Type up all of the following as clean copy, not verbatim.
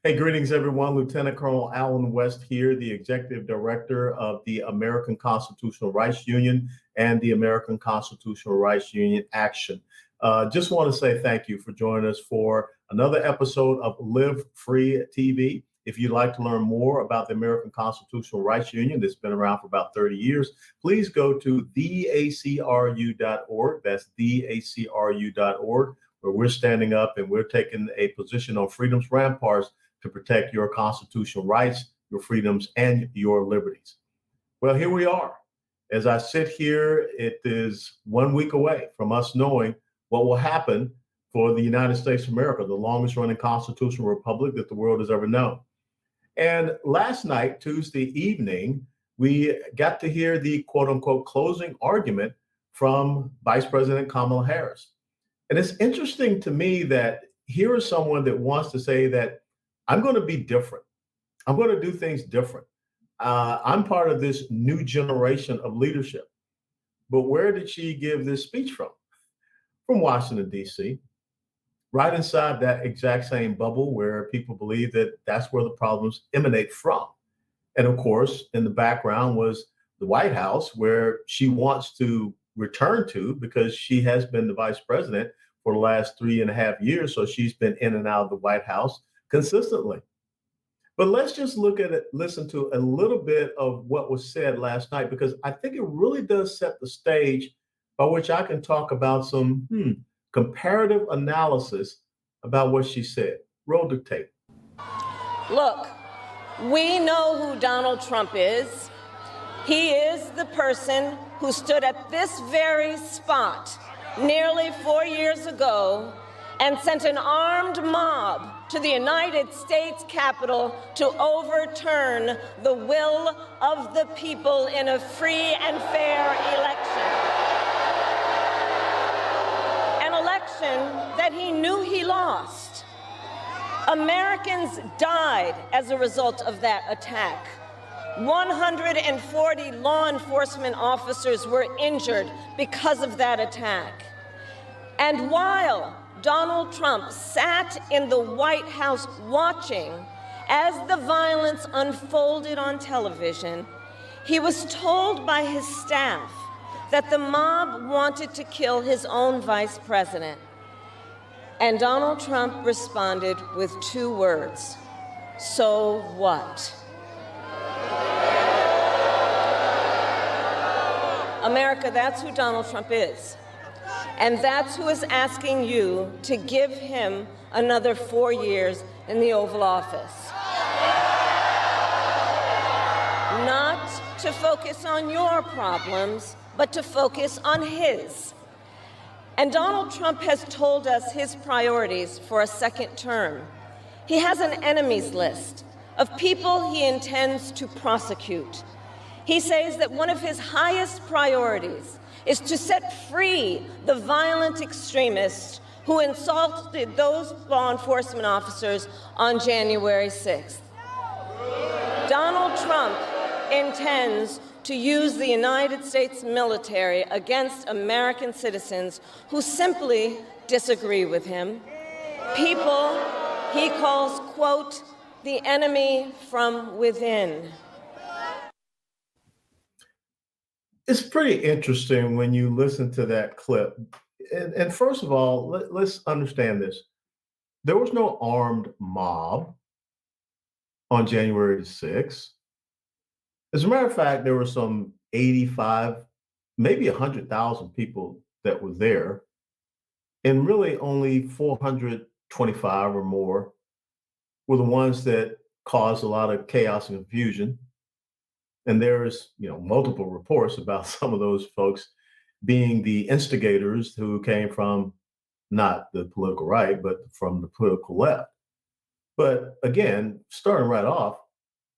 Hey, greetings, everyone. Lieutenant Colonel Alan West here, the Executive Director of the American Constitutional Rights Union and the American Constitutional Rights Union Action. Just want to say thank you for joining us for another episode of Live Free TV. If you'd like to learn more about the American Constitutional Rights Union that's been around for about 30 years, please go to theacru.org. That's theacru.org, where we're standing up and we're taking a position on freedom's ramparts to protect your constitutional rights, your freedoms, and your liberties. Well, here we are. As I sit here, it is 1 week away from us knowing what will happen for the United States of America, the longest running constitutional republic that the world has ever known. And last night, Tuesday evening, we got to hear the quote unquote closing argument from Vice President Kamala Harris. And it's interesting to me that here is someone that wants to say that I'm going to be different. I'm going to do things different. I'm part of this new generation of leadership. But where did she give this speech from? From Washington, D.C., right inside that exact same bubble where people believe that that's where the problems emanate from. And of course, in the background was the White House, where she wants to return to because she has been the vice president for the last 3.5 years. So she's been in and out of the White House consistently. But let's just look at it, listen to a little bit of what was said last night, because I think it really does set the stage by which I can talk about some comparative analysis about what she said. Roll the tape. Look, we know who Donald Trump is. He is the person who stood at this very spot nearly 4 years ago and sent an armed mob to the United States Capitol to overturn the will of the people in a free and fair election. An election that he knew he lost. Americans died as a result of that attack. 140 law enforcement officers were injured because of that attack. And while Donald Trump sat in the White House watching as the violence unfolded on television, he was told by his staff that the mob wanted to kill his own vice president. And Donald Trump responded with 2 words: so what? America, that's who Donald Trump is. And that's who is asking you to give him another 4 years in the Oval Office. Not to focus on your problems, but to focus on his. And Donald Trump has told us his priorities for a second term. He has an enemies list of people he intends to prosecute. He says that one of his highest priorities is to set free the violent extremists who insulted those law enforcement officers on January 6th. Donald Trump intends to use the United States military against American citizens who simply disagree with him. People he calls, quote, the enemy from within. It's pretty interesting when you listen to that clip. And first of all, let's understand this. There was no armed mob on January 6th. As a matter of fact, there were some 85, maybe 100,000 people that were there, and really only 425 or more were the ones that caused a lot of chaos and confusion. And there's, multiple reports about some of those folks being the instigators who came from not the political right, but from the political left. But again, starting right off,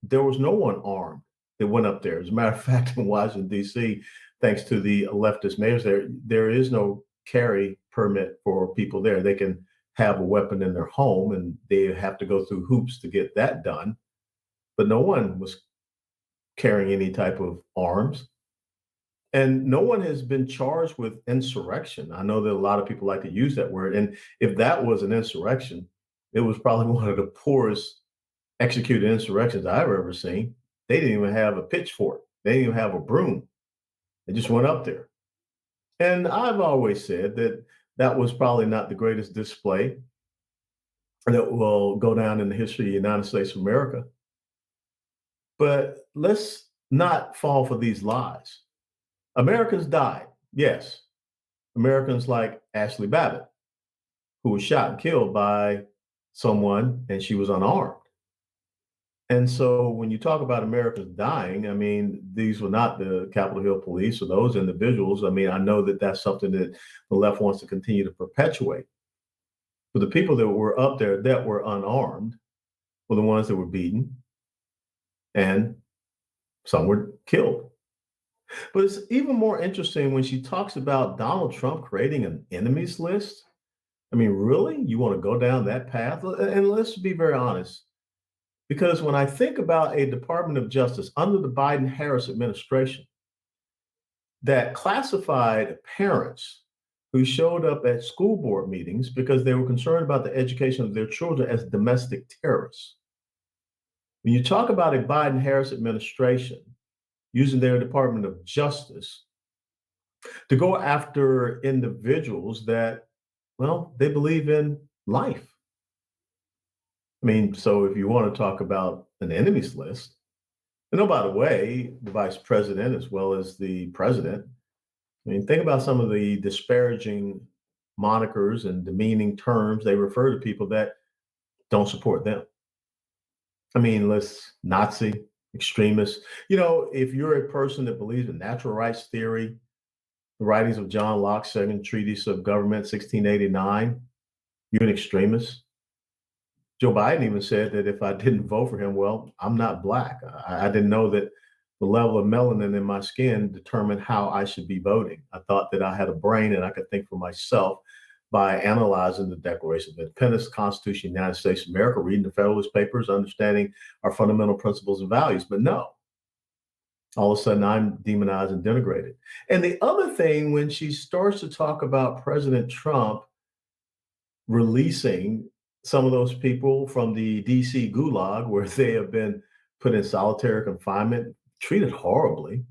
there was no one armed that went up there. As a matter of fact, in Washington, D.C., thanks to the leftist mayors there is no carry permit for people there. They can have a weapon in their home and they have to go through hoops to get that done. But no one was carrying any type of arms. And no one has been charged with insurrection. I know that a lot of people like to use that word. And if that was an insurrection, it was probably one of the poorest executed insurrections I've ever seen, they didn't even have a pitchfork. They didn't even have a broom. They just went up there. And I've always said that that was probably not the greatest display that will go down in the history of the United States of America. But let's not fall for these lies. Americans died. Yes. Americans like Ashley Babbitt, who was shot and killed by someone and she was unarmed. And so when you talk about Americans dying, I mean, these were not the Capitol Hill police or those individuals. I mean, I know that that's something that the left wants to continue to perpetuate. But the people that were up there that were unarmed were the ones that were beaten and some were killed. But it's even more interesting when she talks about Donald Trump creating an enemies list. I mean, really? You want to go down that path? And let's be very honest. Because when I think about a Department of Justice under the Biden Harris administration that classified parents who showed up at school board meetings because they were concerned about the education of their children as domestic terrorists. When you talk about a Biden Harris administration using their Department of Justice to go after individuals that, well, they believe in life. I mean, so if you want to talk about an enemies list, and oh, by the way, the vice president as well as the president, I mean, think about some of the disparaging monikers and demeaning terms they refer to people that don't support them. I mean, let's Nazi, extremists. You know, if you're a person that believes in natural rights theory, the writings of John Locke's Second Treatise of Government, 1689, you're an extremist. Joe Biden even said that if I didn't vote for him, well, I'm not black. I didn't know that the level of melanin in my skin determined how I should be voting. I thought that I had a brain and I could think for myself by analyzing the Declaration of Independence, the Constitution of the United States of America, reading the Federalist Papers, understanding our fundamental principles and values. But no, all of a sudden I'm demonized and denigrated. And the other thing, when she starts to talk about President Trump releasing some of those people from the DC gulag where they have been put in solitary confinement, treated horribly. I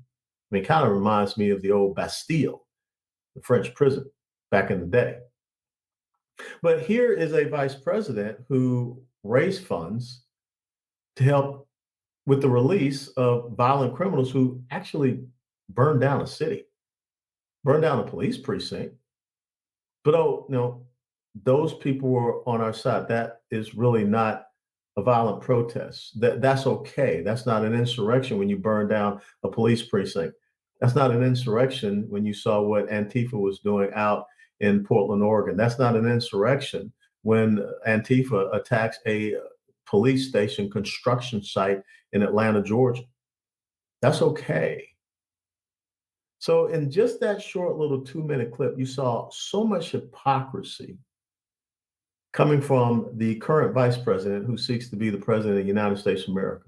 mean, it kind of reminds me of the old Bastille, the French prison back in the day. But here is a vice president who raised funds to help with the release of violent criminals who actually burned down a city, burned down a police precinct. But oh, no, those people were on our side. That is really not a violent protest. That's okay. That's not an insurrection when you burn down a police precinct. That's not an insurrection when you saw what Antifa was doing out in Portland, Oregon. That's not an insurrection when Antifa attacks a police station construction site in Atlanta, Georgia. That's okay. So in just that short little 2-minute clip, you saw so much hypocrisy coming from the current vice president who seeks to be the president of the United States of America.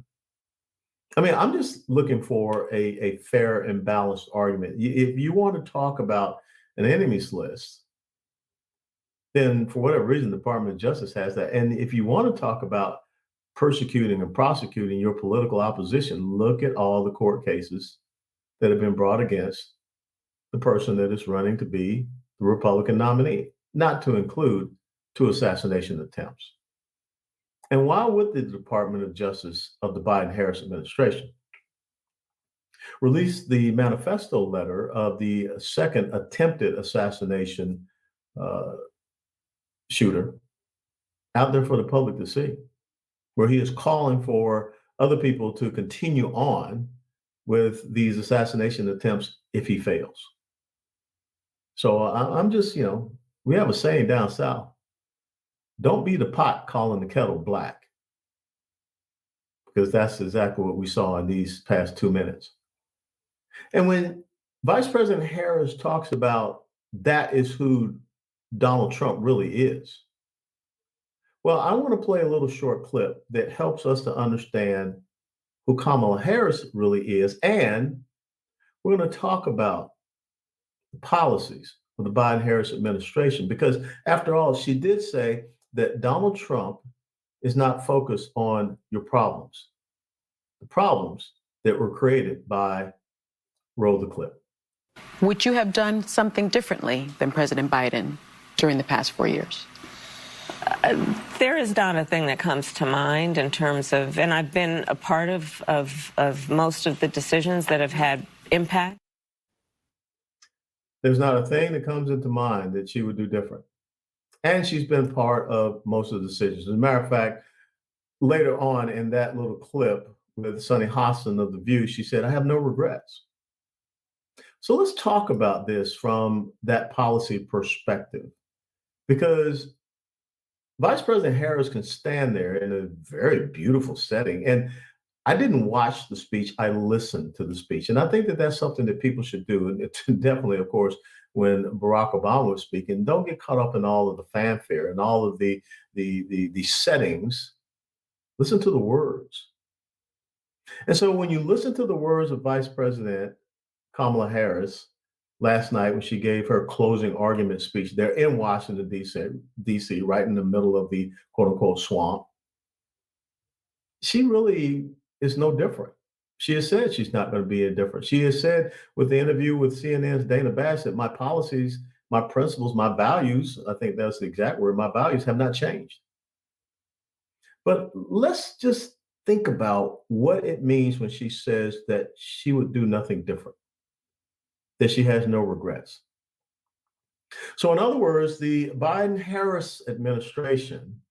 I mean, I'm just looking for a fair and balanced argument. If you want to talk about an enemies list, then for whatever reason, the Department of Justice has that. And if you want to talk about persecuting and prosecuting your political opposition, look at all the court cases that have been brought against the person that is running to be the Republican nominee, not to include 2 assassination attempts. And why would the Department of Justice of the Biden-Harris administration release the manifesto letter of the second attempted assassination shooter out there for the public to see, where he is calling for other people to continue on with these assassination attempts if he fails? So I'm just, we have a saying down south: don't be the pot calling the kettle black, because that's exactly what we saw in these past 2 minutes. And when Vice President Harris talks about that is who Donald Trump really is, well, I want to play a little short clip that helps us to understand who Kamala Harris really is. And we're going to talk about the policies of the Biden-Harris administration, because after all, she did say that Donald Trump is not focused on your problems, the problems that were created by roll the clip. Would you have done something differently than President Biden during the past 4 years? There is not a thing that comes to mind in terms of, and I've been a part of most of the decisions that have had impact. There's not a thing that comes into mind that she would do different. And she's been part of most of the decisions. As a matter of fact, later on in that little clip with Sunny Hostin of The View, she said, I have no regrets. So let's talk about this from that policy perspective, because Vice President Harris can stand there in a very beautiful setting. And I didn't watch the speech, I listened to the speech. And I think that that's something that people should do. And it's definitely, of course, when Barack Obama was speaking, don't get caught up in all of the fanfare and all of the settings. Listen to the words. And so when you listen to the words of Vice President Kamala Harris last night when she gave her closing argument speech there in Washington, D.C., right in the middle of the quote unquote swamp, she really is no different. She has said she's not going to be indifferent. She has said with the interview with CNN's Dana Bassett, my policies, my principles, my values, I think that's the exact word, my values have not changed. But let's just think about what it means when she says that she would do nothing different, that she has no regrets. So in other words, the Biden-Harris administration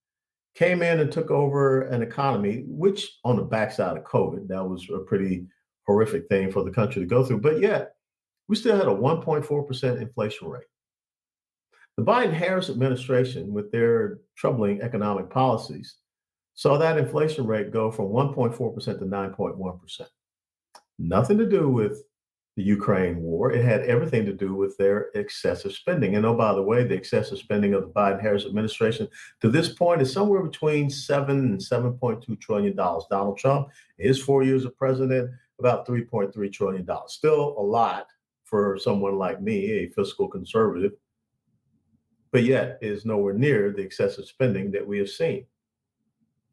came in and took over an economy, which on the backside of COVID, that was a pretty horrific thing for the country to go through. But yet, we still had a 1.4% inflation rate. The Biden-Harris administration, with their troubling economic policies, saw that inflation rate go from 1.4% to 9.1%. Nothing to do with the Ukraine war. It had everything to do with their excessive spending. And oh, by the way, the excessive spending of the Biden-Harris administration to this point is somewhere between $7 and $7.2 trillion. Donald Trump, in his 4 years of president, about $3.3 trillion. Still a lot for someone like me, a fiscal conservative, but yet is nowhere near the excessive spending that we have seen.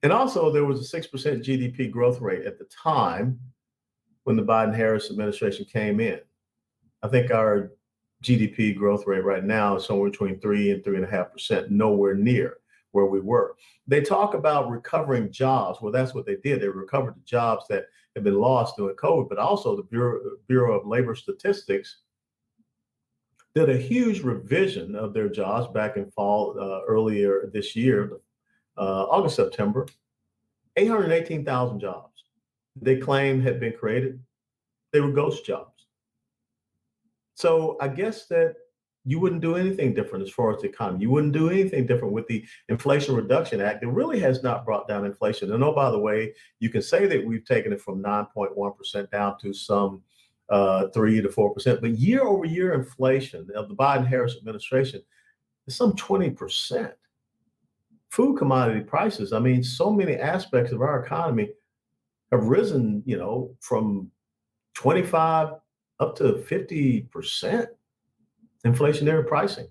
And also, there was a 6% GDP growth rate at the time when the Biden-Harris administration came in. I think our GDP growth rate right now is somewhere between 3 and 3.5%, nowhere near where we were. They talk about recovering jobs. Well, that's what they did. They recovered the jobs that had been lost during COVID, but also the Bureau of Labor Statistics did a huge revision of their jobs back in fall, earlier this year, August, September, 818,000 jobs they claim had been created. They were ghost jobs. So I guess that you wouldn't do anything different as far as the economy. You wouldn't do anything different with the Inflation Reduction Act. It really has not brought down inflation. And oh, by the way, you can say that we've taken it from 9.1% down to some 3 to 4%, but year over year inflation of the Biden-Harris administration is some 20%. Food commodity prices, I mean, so many aspects of our economy have risen, from 25 up to 50% inflationary pricing.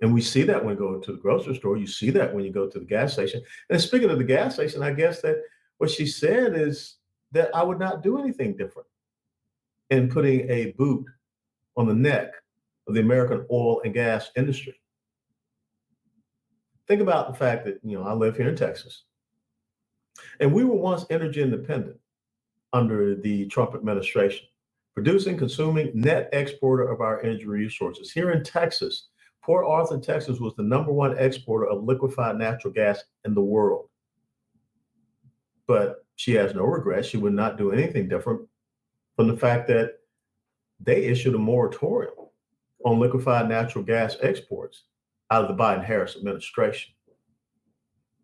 And we see that when you go to the grocery store. You see that when you go to the gas station. And speaking of the gas station, I guess that what she said is that I would not do anything different in putting a boot on the neck of the American oil and gas industry. Think about the fact that, I live here in Texas. And we were once energy independent under the Trump administration, producing, consuming, net exporter of our energy resources. Here in Texas, Port Arthur, Texas was the #1 exporter of liquefied natural gas in the world. But she has no regrets. She would not do anything different from the fact that they issued a moratorium on liquefied natural gas exports out of the Biden-Harris administration.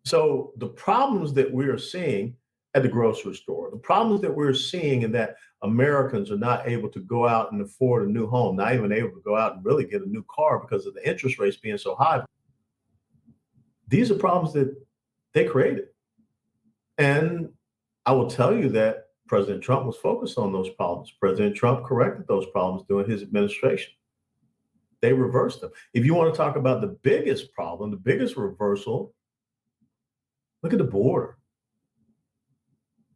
So the problems that we are seeing at the grocery store, the problems that we're seeing in that Americans are not able to go out and afford a new home, not even able to go out and really get a new car because of the interest rates being so high. These are problems that they created. And I will tell you that President Trump was focused on those problems. President Trump corrected those problems during his administration. They reversed them. If you want to talk about the biggest problem, the biggest reversal, Look at the border.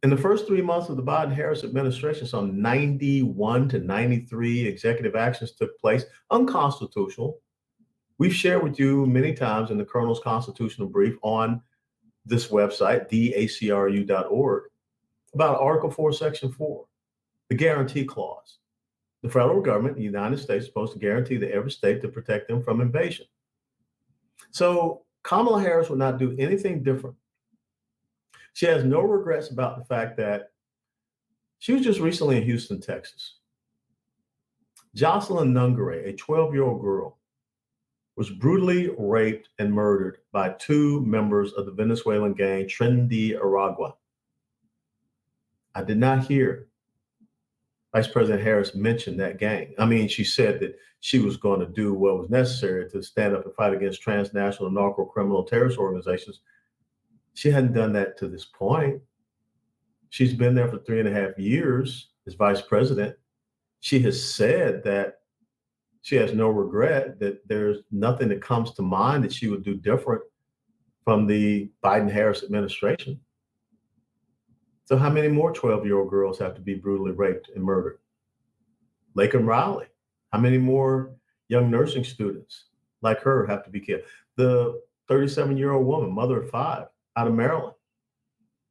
In the first 3 months of the Biden-Harris administration, some 91 to 93 executive actions took place, unconstitutional. We've shared with you many times in the Colonel's Constitutional Brief on this website, thacru.org, about Article 4, Section 4, the guarantee clause. The federal government, the United States, is supposed to guarantee to every state to protect them from invasion. So Kamala Harris will not do anything different. She has no regrets about the fact that she was just recently in Houston, Texas. Jocelyn Nungare, a 12-year-old girl, was brutally raped and murdered by 2 members of the Venezuelan gang Tren de Aragua. I did not hear Vice President Harris mention that gang. I mean, she said that she was going to do what was necessary to stand up and fight against transnational narco-criminal terrorist organizations. She hadn't done that to this point. She's been there for 3.5 years as vice president. She has said that she has no regret, that there's nothing that comes to mind that she would do different from the Biden-Harris administration. So how many more 12-year-old girls have to be brutally raped and murdered? Laken Riley. How many more young nursing students like her have to be killed? The 37-year-old woman, mother of 5, out of Maryland.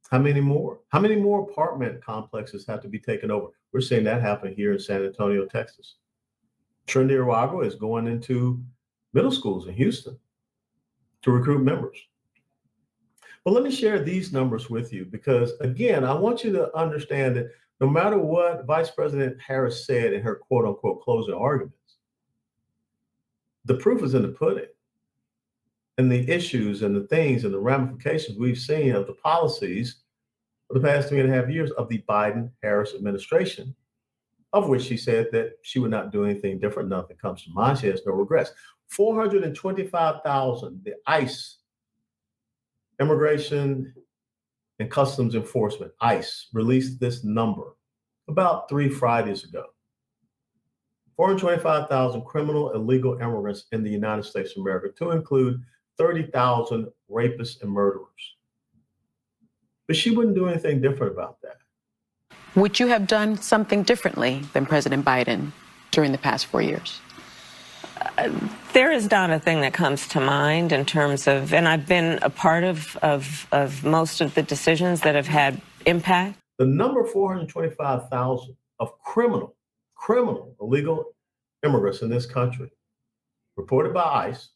How many more? How many more apartment complexes have to be taken over? We're seeing that happen here in San Antonio, Texas. Tren de Aragua is going into middle schools in Houston to recruit members. But let me share these numbers with you because, again, I want you to understand that no matter what Vice President Harris said in her quote unquote closing arguments, the proof is in the pudding. And the issues and the things and the ramifications we've seen of the policies of the past 3.5 years of the Biden-Harris administration, of which she said that she would not do anything different. Nothing comes to mind. She has no regrets. 425,000, the ICE, Immigration and Customs Enforcement, ICE, released this number about 3 Fridays ago. 425,000 criminal illegal immigrants in the United States of America, to include 30,000 rapists and murderers. But she wouldn't do anything different about that. Would you have done something differently than President Biden during the past 4 years? There is not a thing that comes to mind in terms of, and I've been a part of most of the decisions that have had impact. The number 425,000 of criminal illegal immigrants in this country, reported by ICE,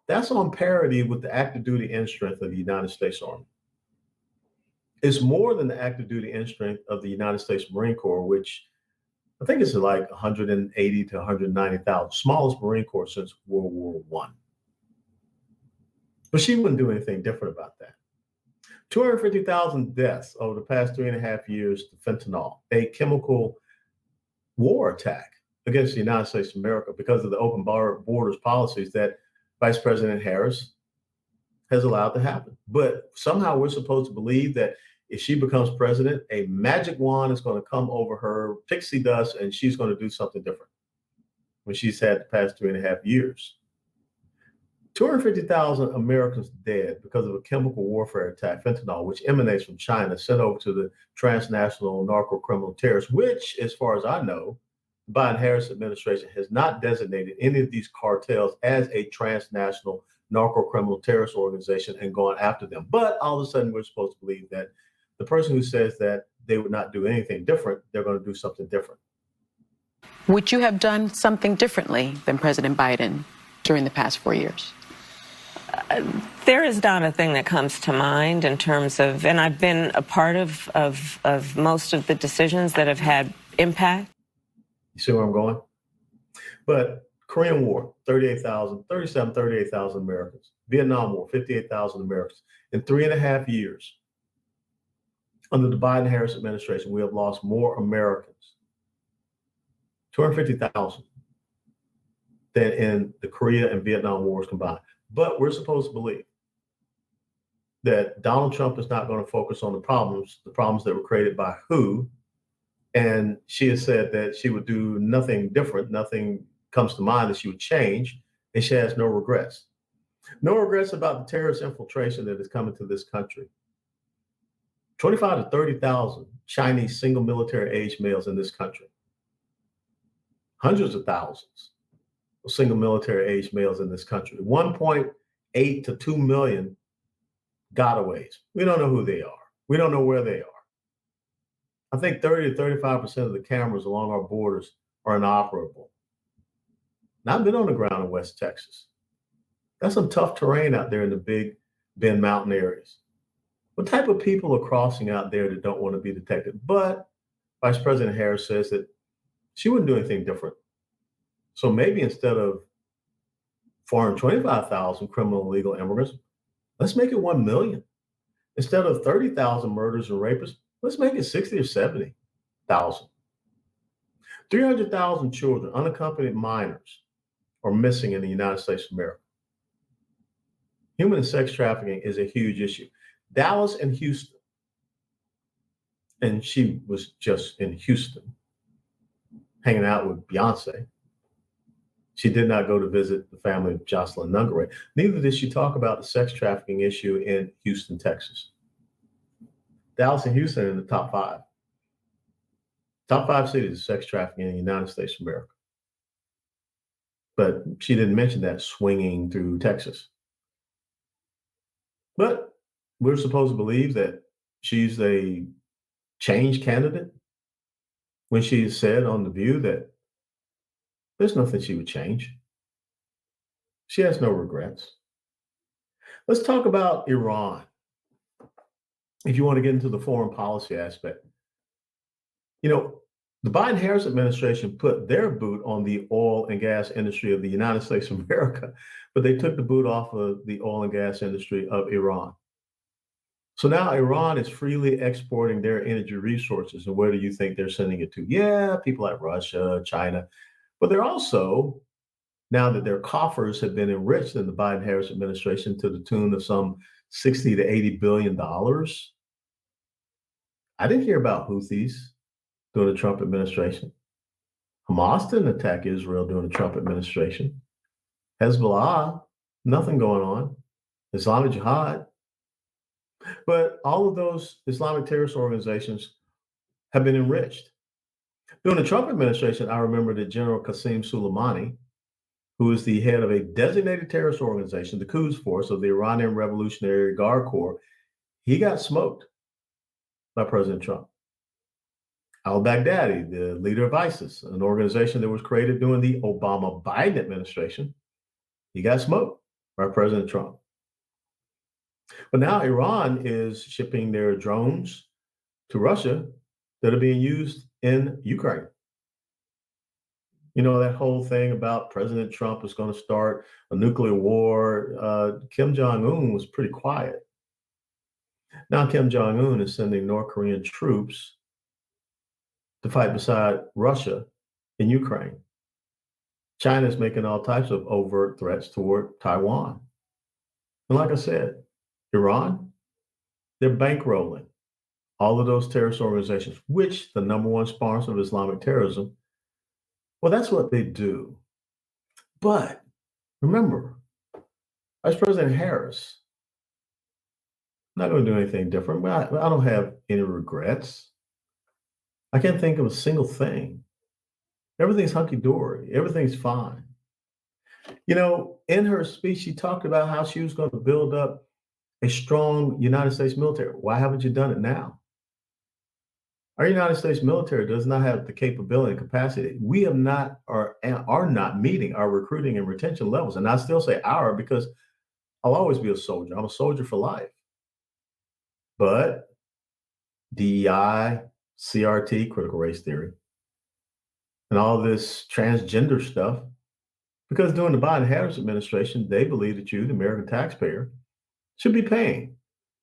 that's on parity with the active duty end strength of the United States Army. It's more than the active duty end strength of the United States Marine Corps, which I think is like 180 to 190,000, smallest Marine Corps since World War I. But she wouldn't do anything different about that. 250,000 deaths over the past 3.5 years to fentanyl, a chemical war attack against the United States of America because of the open borders policies that Vice President Harris has allowed to happen. But somehow we're supposed to believe that if she becomes president, a magic wand is going to come over her, pixie dust, and she's going to do something different when she's had the past 3.5 years. 250,000 Americans dead because of a chemical warfare attack, fentanyl, which emanates from China, sent over to the transnational narco-criminal terrorists, which, as far as I know, the Biden-Harris administration has not designated any of these cartels as a transnational narco-criminal terrorist organization and gone after them. But all of a sudden, we're supposed to believe that the person who says that they would not do anything different, they're going to do something different. Would you have done something differently than President Biden during the past 4 years? There is not a thing that comes to mind in terms of, and I've been a part of most of the decisions that have had impact. You see where I'm going? But Korean War, 38,000 Americans. Vietnam War, 58,000 Americans. In 3.5 years, under the Biden-Harris administration, we have lost more Americans, 250,000, than in the Korea and Vietnam Wars combined. But we're supposed to believe that Donald Trump is not going to focus on the problems that were created by who. And she has said that she would do nothing different. Nothing comes to mind that she would change. And she has no regrets. No regrets about the terrorist infiltration that is coming to this country. 25 to 30,000 Chinese single military age males in this country. Hundreds of thousands of single military age males in this country. 1.8 to 2 million gotaways. We don't know who they are. We don't know where they are. I think 30 to 35% of the cameras along our borders are inoperable. Now, I've been on the ground in West Texas. That's some tough terrain out there in the Big Bend Mountain areas. What type of people are crossing out there that don't want to be detected? But Vice President Harris says that she wouldn't do anything different. So maybe instead of 425,000 criminal and illegal immigrants, let's make it 1 million. Instead of 30,000 murders and rapists, let's make it 60 or 70,000. 300,000 children, unaccompanied minors, are missing in the United States of America. Human and sex trafficking is a huge issue. Dallas and Houston, and she was just in Houston hanging out with Beyonce. She did not go to visit the family of Jocelyn Nungaray. Neither did she talk about the sex trafficking issue in Houston, Texas. Dallas and Houston are in the top five. Top five cities of sex trafficking in the United States of America. But she didn't mention that swinging through Texas. But we're supposed to believe that she's a change candidate when she said on The View that there's nothing she would change. She has no regrets. Let's talk about Iran. If you want to get into the foreign policy aspect, the Biden-Harris administration put their boot on the oil and gas industry of the United States of America, but they took the boot off of the oil and gas industry of Iran. So now Iran is freely exporting their energy resources. And where do you think they're sending it to? Yeah, people like Russia, China, but they're also, now that their coffers have been enriched in the Biden-Harris administration to the tune of some $60 to $80 billion. I didn't hear about Houthis during the Trump administration. Hamas didn't attack Israel during the Trump administration. Hezbollah, nothing going on. Islamic Jihad. But all of those Islamic terrorist organizations have been enriched. During the Trump administration, I remember that General Qasem Soleimani, who is the head of a designated terrorist organization, the Quds Force of the Iranian Revolutionary Guard Corps, he got smoked by President Trump. Al-Baghdadi, the leader of ISIS, an organization that was created during the Obama-Biden administration, he got smoked by President Trump. But now Iran is shipping their drones to Russia that are being used in Ukraine. You know, that whole thing about President Trump is going to start a nuclear war. Kim Jong-un was pretty quiet. Now Kim Jong-un is sending North Korean troops to fight beside Russia in Ukraine. China is making all types of overt threats toward Taiwan. And like I said, Iran, they're bankrolling all of those terrorist organizations, which the number one sponsor of Islamic terrorism, well, that's what they do. But remember, Vice President Harris, I'm not going to do anything different. I don't have any regrets. I can't think of a single thing. Everything's hunky-dory. Everything's fine. You know, in her speech, she talked about how she was going to build up a strong United States military. Why haven't you done it now? Our United States military does not have the capability and capacity. We have not or are not meeting our recruiting and retention levels. And I still say our because I'll always be a soldier. I'm a soldier for life. But DEI, CRT, critical race theory, and all this transgender stuff, because during the Biden-Harris administration, they believe that you, the American taxpayer, should be paying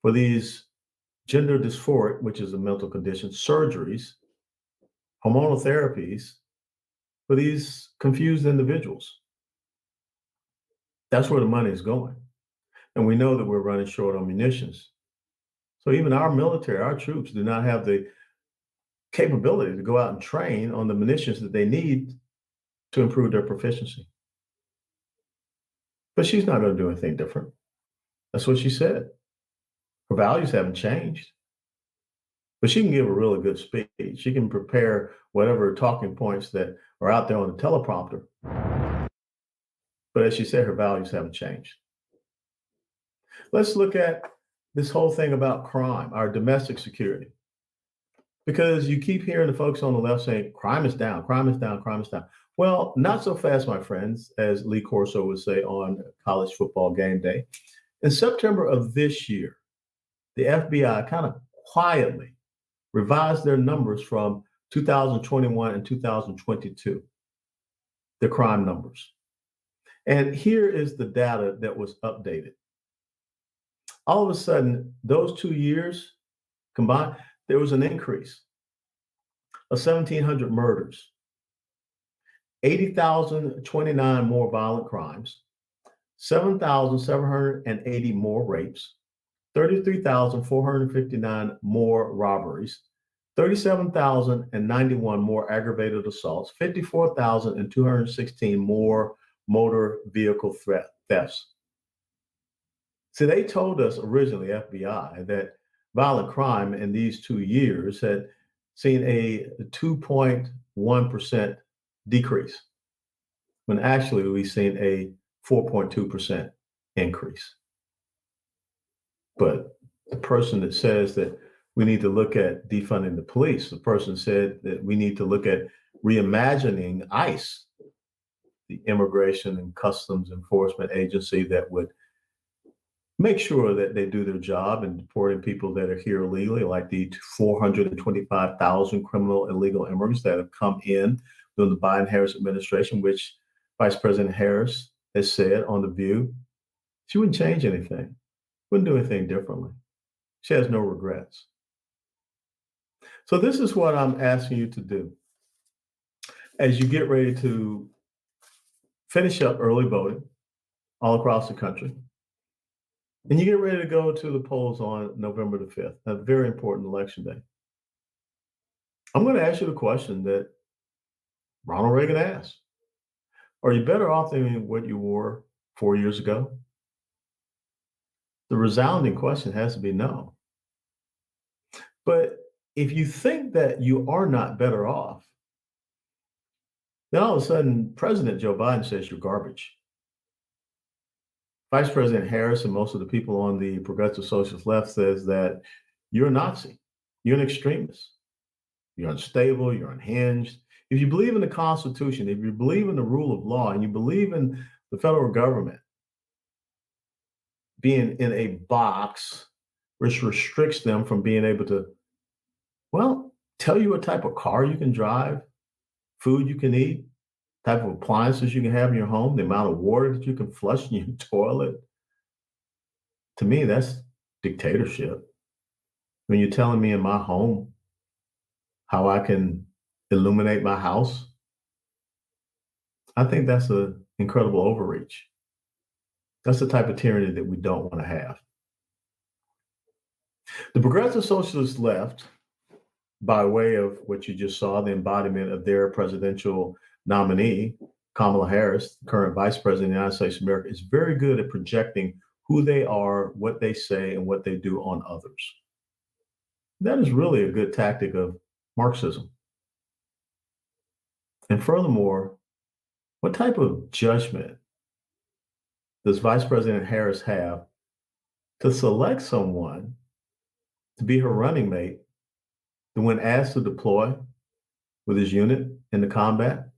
for these gender dysphoric, which is a mental condition, surgeries, hormonal therapies for these confused individuals. That's where the money is going. And we know that we're running short on munitions. So even our military, our troops do not have the capability to go out and train on the munitions that they need to improve their proficiency. But she's not going to do anything different. That's what she said. Her values haven't changed. But she can give a really good speech. She can prepare whatever talking points that are out there on the teleprompter. But as she said, her values haven't changed. Let's look at this whole thing about crime, our domestic security. Because you keep hearing the folks on the left saying, crime is down, crime is down, crime is down. Well, not so fast, my friends, as Lee Corso would say on college football game day. In September of this year, the FBI kind of quietly revised their numbers from 2021 and 2022, the crime numbers. And here is the data that was updated. All of a sudden, those 2 years combined, there was an increase of 1,700 murders, 80,029 more violent crimes, 7,780 more rapes, 33,459 more robberies, 37,091 more aggravated assaults, 54,216 more motor vehicle thefts. So they told us originally, FBI, that violent crime in these 2 years had seen a 2.1% decrease, when actually we've seen a 4.2% increase. But the person that says that we need to look at defunding the police, the person said that we need to look at reimagining ICE, the Immigration and Customs Enforcement Agency that would make sure that they do their job in deporting people that are here illegally, like the 425,000 criminal illegal immigrants that have come in during the Biden-Harris administration, which Vice President Harris has said on The View, she wouldn't change anything, wouldn't do anything differently. She has no regrets. So this is what I'm asking you to do. As you get ready to finish up early voting all across the country, and you get ready to go to the polls on November the 5th, a very important election day, I'm going to ask you the question that Ronald Reagan asked. Are you better off than what you were 4 years ago? The resounding question has to be no. But if you think that you are not better off, then all of a sudden, President Joe Biden says you're garbage. Vice President Harris and most of the people on the progressive socialist left says that you're a Nazi, you're an extremist, you're unstable, you're unhinged. If you believe in the Constitution, if you believe in the rule of law, and you believe in the federal government being in a box which restricts them from being able to, well, tell you what type of car you can drive, food you can eat, type of appliances you can have in your home, the amount of water that you can flush in your toilet. To me, that's dictatorship. When you're telling me in my home how I can illuminate my house, I think that's an incredible overreach. That's the type of tyranny that we don't want to have. The progressive socialist left, by way of what you just saw, the embodiment of their presidential nominee, Kamala Harris, the current vice president of the United States of America, is very good at projecting who they are, what they say, and what they do on others. That is really a good tactic of Marxism. And furthermore, what type of judgment does Vice President Harris have to select someone to be her running mate, and when asked to deploy with his unit into combat,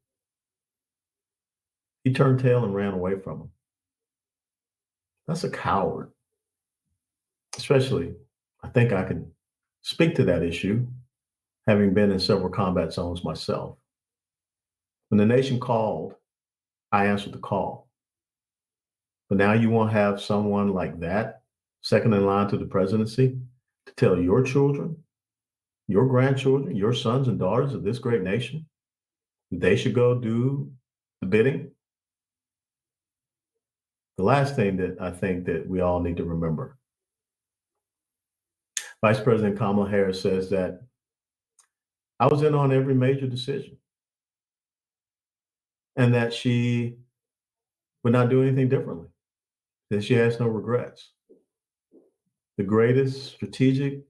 he turned tail and ran away from him? That's a coward. Especially, I think I can speak to that issue, having been in several combat zones myself. When the nation called, I answered the call. But now you won't have someone like that, second in line to the presidency, to tell your children, your grandchildren, your sons and daughters of this great nation that they should go do the bidding. The last thing that I think that we all need to remember, Vice President Kamala Harris says that I was in on every major decision and that she would not do anything differently. then she has no regrets. The greatest strategic,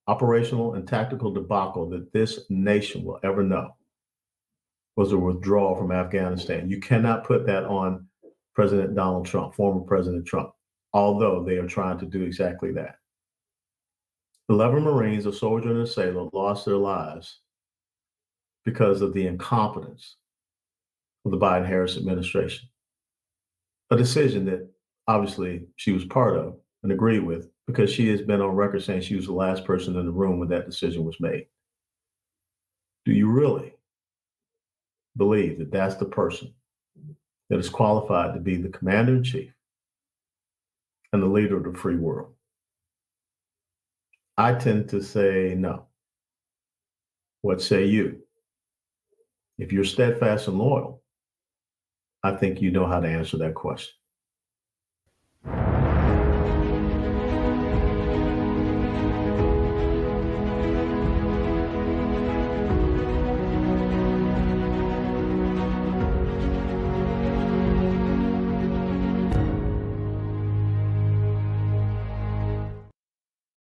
operational, and tactical debacle that this nation will ever know was the withdrawal from Afghanistan. You cannot put that on President Donald Trump, former President Trump, although they are trying to do exactly that. 11 Marines, a soldier and a sailor, lost their lives because of the incompetence of the Biden-Harris administration. A decision that obviously she was part of and agreed with, because she has been on record saying she was the last person in the room when that decision was made. Do you really believe that that's the person that is qualified to be the commander-in-chief and the leader of the free world? I tend to say no. What say you? If you're steadfast and loyal, I think you know how to answer that question.